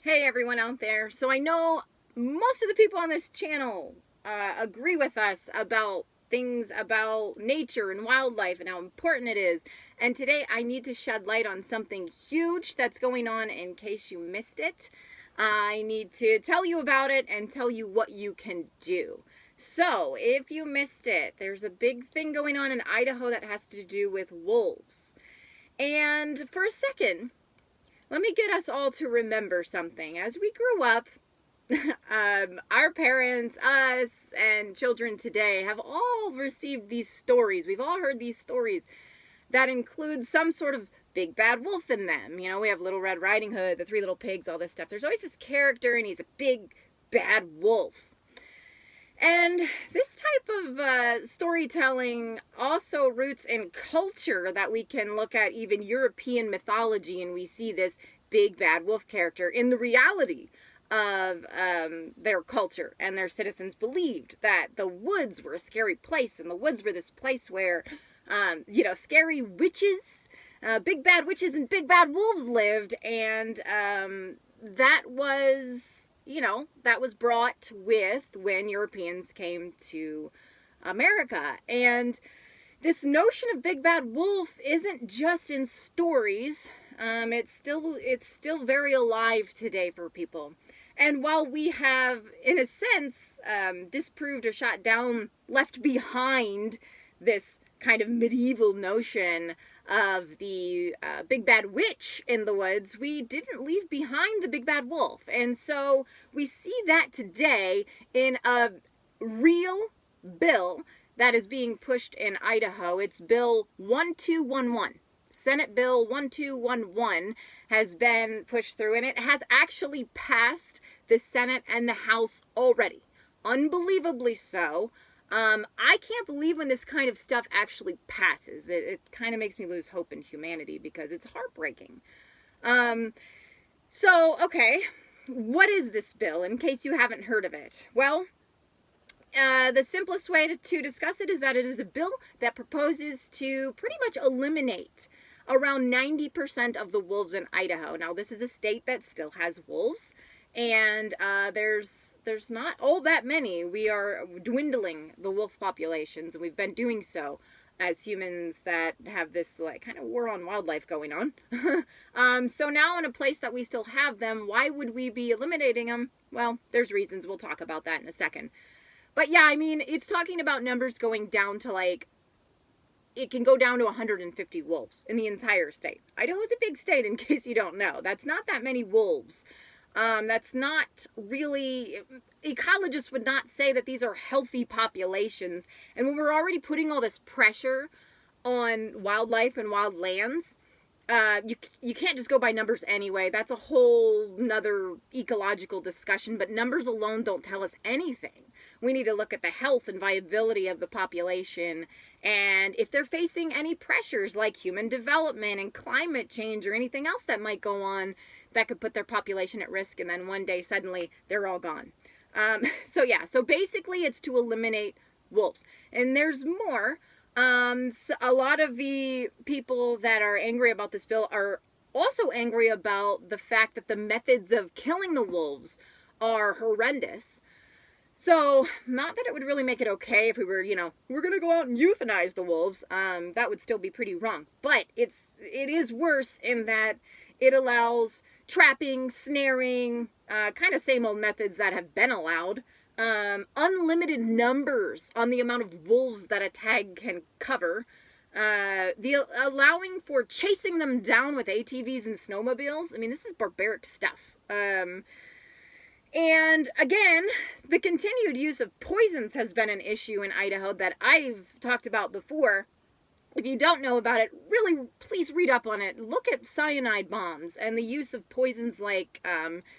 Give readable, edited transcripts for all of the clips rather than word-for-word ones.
Hey everyone out there. So I know most of the people on this channel agree with us about things about nature and wildlife and how important it is. And today I need to shed light on something huge that's going on in case you missed it. I need to tell you about it and tell you what you can do. So, if you missed it, there's a big thing going on in Idaho that has to do with wolves. And for a second, let me get us all to remember something. As we grew up, our parents, us, and children today have all received these stories. We've all heard these stories that include some sort of big bad wolf in them. You know, we have Little Red Riding Hood, the Three Little Pigs, all this stuff. There's always this character, and he's a big bad wolf. And this type of storytelling also roots in culture that we can look at, even European mythology, and we see this big bad wolf character in the reality of their culture. And their citizens believed that the woods were a scary place, and the woods were this place where, scary witches, big bad witches and big bad wolves lived. And that was brought with when Europeans came to America. And this notion of big bad wolf isn't just in stories. It's still very alive today for people. And while we have, in a sense, disproved or shot down, left behind this kind of medieval notion of the big bad witch in the woods, we didn't leave behind the big bad wolf. And so we see that today in a real bill that is being pushed in Idaho. It's Bill 1211. Senate Bill 1211 has been pushed through, and it has actually passed the Senate and the House already. Unbelievably so. I can't believe when this kind of stuff actually passes. It kind of makes me lose hope in humanity because it's heartbreaking. Okay, what is this bill, in case you haven't heard of it? Well, the simplest way to discuss it is that it is a bill that proposes to pretty much eliminate around 90% of the wolves in Idaho. Now, this is a state that still has wolves, and there's not all that many. We are dwindling the wolf populations, and we've been doing so as humans that have this kind of war on wildlife going on. So now in a place that we still have them, why would we be eliminating them? Well, there's reasons. We'll talk about that in a second. But yeah, I mean, it's talking about numbers going down to it can go down to 150 wolves in the entire state. Idaho's a big state, in case you don't know. That's not that many wolves. That's not really, ecologists would not say that these are healthy populations. And when we're already putting all this pressure on wildlife and wild lands, you can't just go by numbers anyway. That's a whole nother ecological discussion, but numbers alone don't tell us anything. We need to look at the health and viability of the population, and if they're facing any pressures like human development and climate change or anything else that might go on that could put their population at risk, and then one day suddenly they're all gone. So basically it's to eliminate wolves. And there's more. So a lot of the people that are angry about this bill are also angry about the fact that the methods of killing the wolves are horrendous. So, not that it would really make it okay if we were, we're going to go out and euthanize the wolves. That would still be pretty wrong. But it is worse in that it allows trapping, snaring, kind of same old methods that have been allowed. Unlimited numbers on the amount of wolves that a tag can cover. The allowing for chasing them down with ATVs and snowmobiles. I mean, this is barbaric stuff. And again, the continued use of poisons has been an issue in Idaho that I've talked about before. If you don't know about it, really, please read up on it. Look at cyanide bombs and the use of poisons like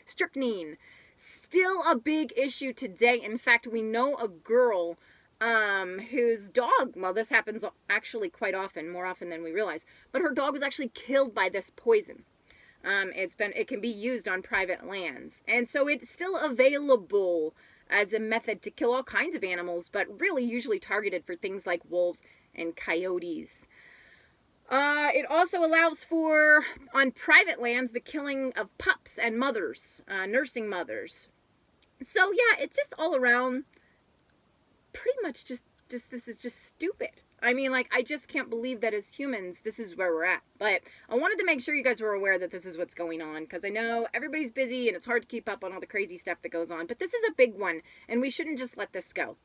strychnine. Still a big issue today. In fact, we know a girl whose dog, well, this happens actually quite often, more often than we realize, but her dog was actually killed by this poison. It can be used on private lands. And so it's still available as a method to kill all kinds of animals, but really usually targeted for things like wolves and coyotes. It also allows for, on private lands, the killing of pups and mothers, nursing mothers. So yeah, it's just all around pretty much just this is just stupid. I mean, like, I just can't believe that as humans, this is where we're at. But I wanted to make sure you guys were aware that this is what's going on, because I know everybody's busy and it's hard to keep up on all the crazy stuff that goes on. But this is a big one, and we shouldn't just let this go.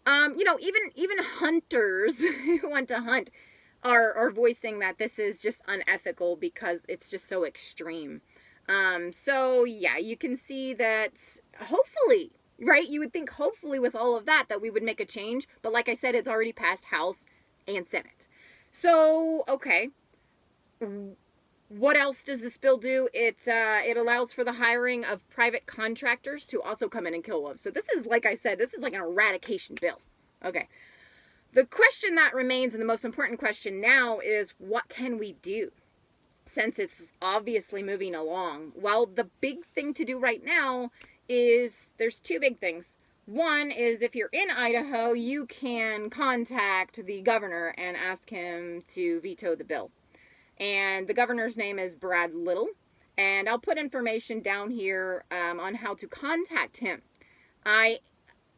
You know, even hunters who want to hunt are voicing that this is just unethical because it's just so extreme. So yeah, you can see that hopefully, right? You would think hopefully with all of that we would make a change. But like I said, it's already passed House and Senate. So, okay. What else does this bill do? It allows for the hiring of private contractors to also come in and kill wolves. So this is, like I said, this is like an eradication bill. Okay. The question that remains, and the most important question now, is what can we do? Since it's obviously moving along. Well, the big thing to do right now is, there's two big things. One is, if you're in Idaho, you can contact the governor and ask him to veto the bill. And the governor's name is Brad Little. And I'll put information down here on how to contact him. I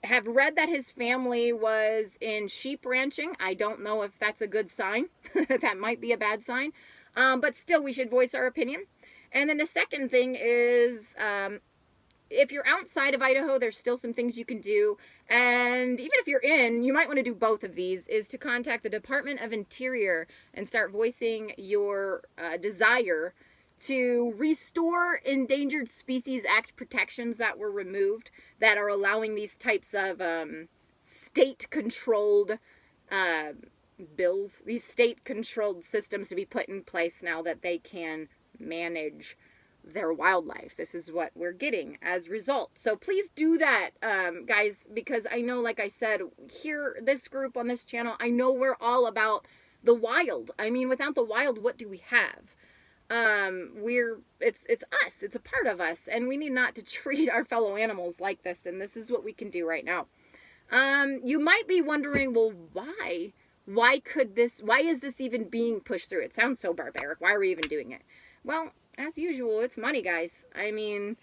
have read that his family was in sheep ranching. I don't know if that's a good sign. That might be a bad sign. But still, we should voice our opinion. And then the second thing is, if you're outside of Idaho, there's still some things you can do. And even if you're in, you might want to do both of these, is to contact the Department of Interior and start voicing your desire to restore Endangered Species Act protections that were removed that are allowing these types of state-controlled bills, these state-controlled systems to be put in place now that they can manage their wildlife. This is what we're getting as a result. So please do that, guys, because I know, like I said, here, this group on this channel, I know we're all about the wild. I mean, without the wild, what do we have? It's us, it's a part of us, and we need not to treat our fellow animals like this, and this is what we can do right now. You might be wondering, well, why? Why is this even being pushed through? It sounds so barbaric. Why are we even doing it? Well, as usual, it's money, guys. I mean,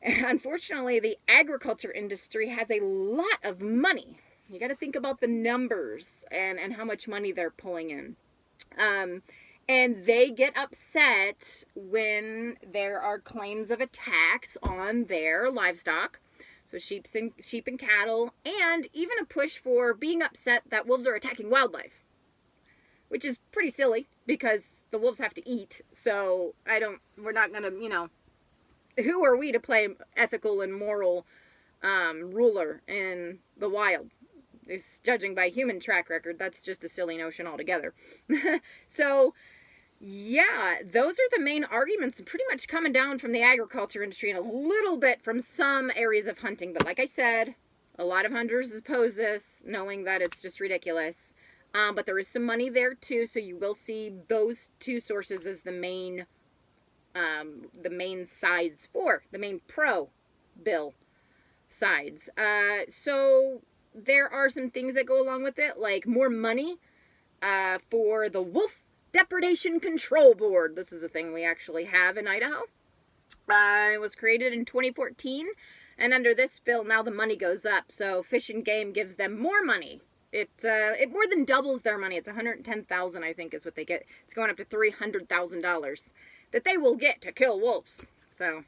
unfortunately, the agriculture industry has a lot of money. You got to think about the numbers and how much money they're pulling in. And they get upset when there are claims of attacks on their livestock. So sheep and cattle, and even a push for being upset that wolves are attacking wildlife, which is pretty silly because the wolves have to eat. So we're not going to, you know, who are we to play ethical and moral ruler in the wild? Is judging by human track record, that's just a silly notion altogether. So yeah, those are the main arguments, pretty much coming down from the agriculture industry and a little bit from some areas of hunting. But like I said, a lot of hunters oppose this, knowing that it's just ridiculous. But there is some money there too, so you will see those two sources as the main sides for the main pro bill sides. So there are some things that go along with it, like more money for the Wolf Depredation Control Board. This is a thing we actually have in Idaho. It was created in 2014, and under this bill, now the money goes up. So Fish and Game gives them more money. It more than doubles their money. It's $110,000, I think, is what they get. It's going up to $300,000 that they will get to kill wolves. So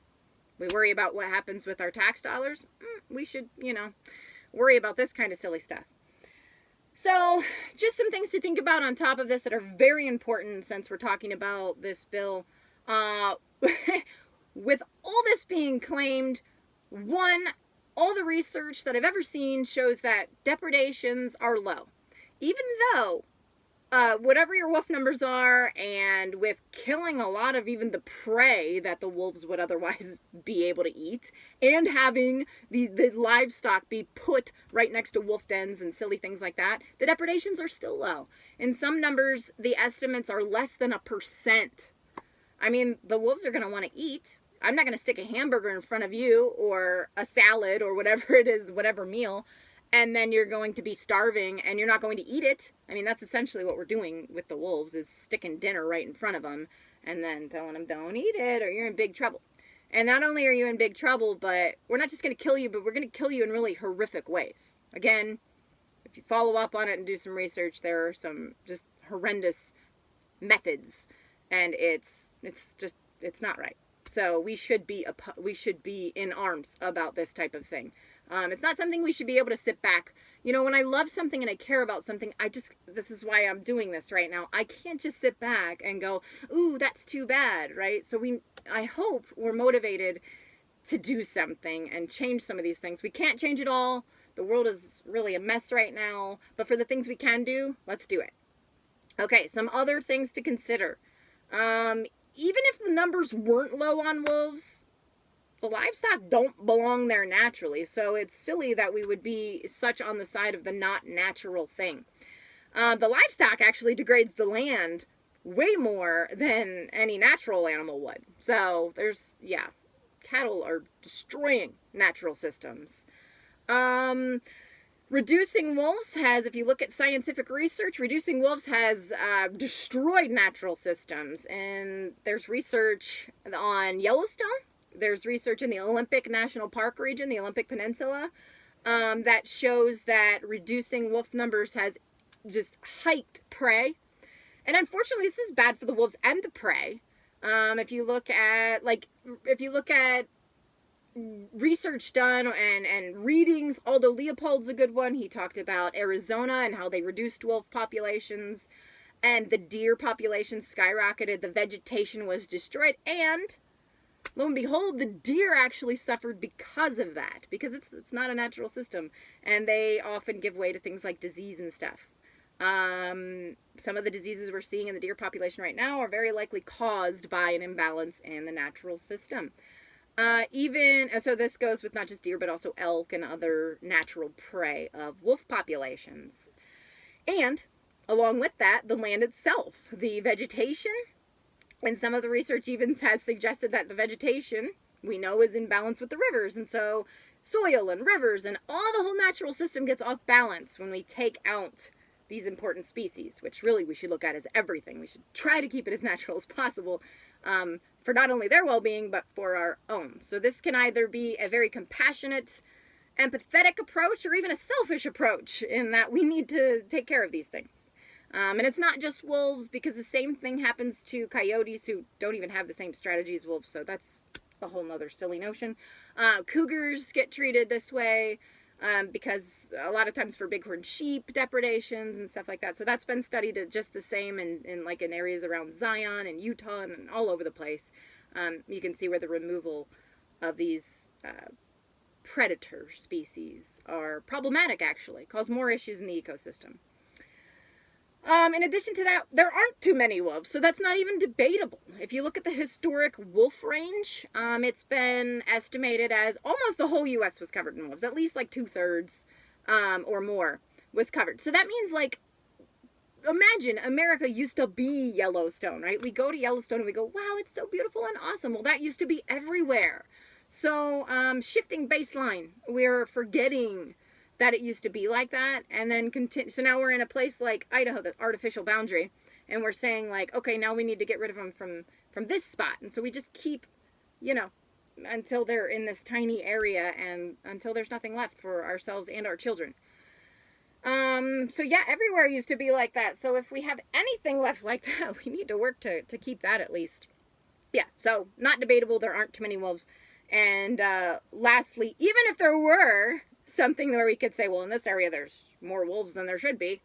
we worry about what happens with our tax dollars. We should, you know, worry about this kind of silly stuff. So, just some things to think about on top of this that are very important since we're talking about this bill. With all this being claimed, one, all the research that I've ever seen shows that depredations are low. Even though, whatever your wolf numbers are, and with killing a lot of even the prey that the wolves would otherwise be able to eat, and having the livestock be put right next to wolf dens and silly things like that, the depredations are still low. In some numbers, the estimates are less than 1%. I mean, the wolves are going to want to eat. I'm not going to stick a hamburger in front of you, or a salad, or whatever it is, whatever meal, and then you're going to be starving and you're not going to eat it. I mean, that's essentially what we're doing with the wolves, is sticking dinner right in front of them and then telling them, don't eat it or you're in big trouble. And not only are you in big trouble, but we're not just going to kill you, but we're going to kill you in really horrific ways. Again, if you follow up on it and do some research, there are some just horrendous methods, and it's not right. So we should be in arms about this type of thing. It's not something we should be able to sit back. You know, when I love something and I care about something, this is why I'm doing this right now. I can't just sit back and go, ooh, that's too bad, right? So I hope we're motivated to do something and change some of these things. We can't change it all. The world is really a mess right now. But for the things we can do, let's do it. Okay, some other things to consider. Even if the numbers weren't low on wolves, the livestock don't belong there naturally. So it's silly that we would be such on the side of the not natural thing. The livestock actually degrades the land way more than any natural animal would. So cattle are destroying natural systems. Reducing wolves has, if you look at scientific research, reducing wolves has destroyed natural systems. And there's research on Yellowstone. There's research in the Olympic National Park region, the Olympic Peninsula, that shows that reducing wolf numbers has just hiked prey. And unfortunately, this is bad for the wolves and the prey. If you look at research done and readings, although Leopold's a good one, he talked about Arizona and how they reduced wolf populations, and the deer population skyrocketed, the vegetation was destroyed, and lo and behold, the deer actually suffered because of that, because it's not a natural system, and they often give way to things like disease and stuff. Some of the diseases we're seeing in the deer population right now are very likely caused by an imbalance in the natural system. So this goes with not just deer, but also elk and other natural prey of wolf populations. And along with that, the land itself, the vegetation, and some of the research even has suggested that the vegetation we know is in balance with the rivers. And so soil and rivers and all the whole natural system gets off balance when we take out these important species, which really we should look at as everything. We should try to keep it as natural as possible, for not only their well-being, but for our own. So this can either be a very compassionate, empathetic approach, or even a selfish approach, in that we need to take care of these things. And it's not just wolves, because the same thing happens to coyotes, who don't even have the same strategy as wolves, so that's a whole nother silly notion. Cougars get treated this way, because a lot of times for bighorn sheep depredations and stuff like that. So that's been studied just the same in areas around Zion and Utah and all over the place. You can see where the removal of these predator species are problematic, actually, cause more issues in the ecosystem. In addition to that, there aren't too many wolves, so that's not even debatable. If you look at the historic wolf range, it's been estimated as almost the whole U.S. was covered in wolves. At least like 2/3 or more was covered. So that means, like, imagine America used to be Yellowstone, right? We go to Yellowstone and we go, wow, it's so beautiful and awesome. Well, that used to be everywhere. So shifting baseline, we're forgetting that it used to be like that, and then continue. So now we're in a place like Idaho, the artificial boundary, and we're saying, like, okay, now we need to get rid of them from this spot. And so we just keep, until they're in this tiny area and until there's nothing left for ourselves and our children. So yeah, everywhere used to be like that. So if we have anything left like that, we need to work to keep that at least. Yeah, so not debatable, there aren't too many wolves. And lastly, even if there were something where we could say, well, in this area there's more wolves than there should be,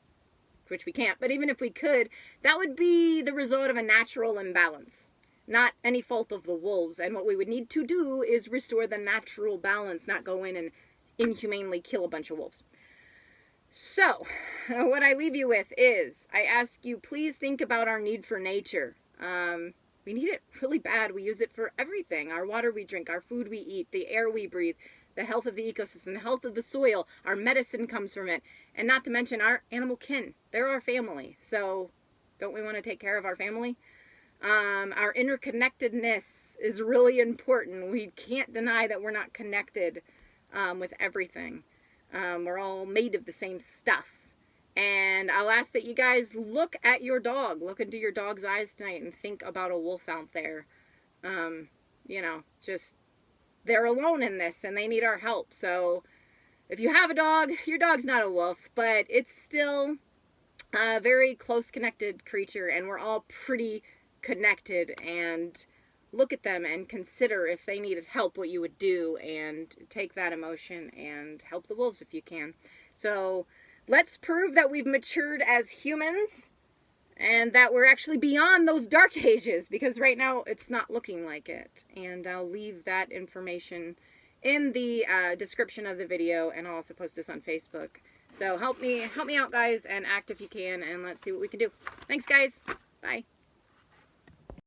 which we can't, but even if we could, that would be the result of a natural imbalance, not any fault of the wolves. And what we would need to do is restore the natural balance, not go in and inhumanely kill a bunch of wolves. So what I leave you with is, I ask you, please think about our need for nature. We need it really bad. We use it for everything: our water we drink, our food we eat, the air we breathe, the health of the ecosystem, the health of the soil. Our medicine comes from it. And not to mention our animal kin. They're our family. So don't we want to take care of our family? Our interconnectedness is really important. We can't deny that we're not connected with everything. We're all made of the same stuff. And I'll ask that you guys look at your dog. Look into your dog's eyes tonight and think about a wolf out there. You know, just, they're alone in this and they need our help. So if you have a dog, your dog's not a wolf, but it's still a very close connected creature, and we're all pretty connected. And look at them and consider, if they needed help, what you would do, and take that emotion and help the wolves if you can. So let's prove that we've matured as humans and that we're actually beyond those dark ages, because right now it's not looking like it. And I'll leave that information in the description of the video, and I'll also post this on Facebook. So help me out, guys, and act if you can, and let's see what we can do. Thanks, guys. Bye.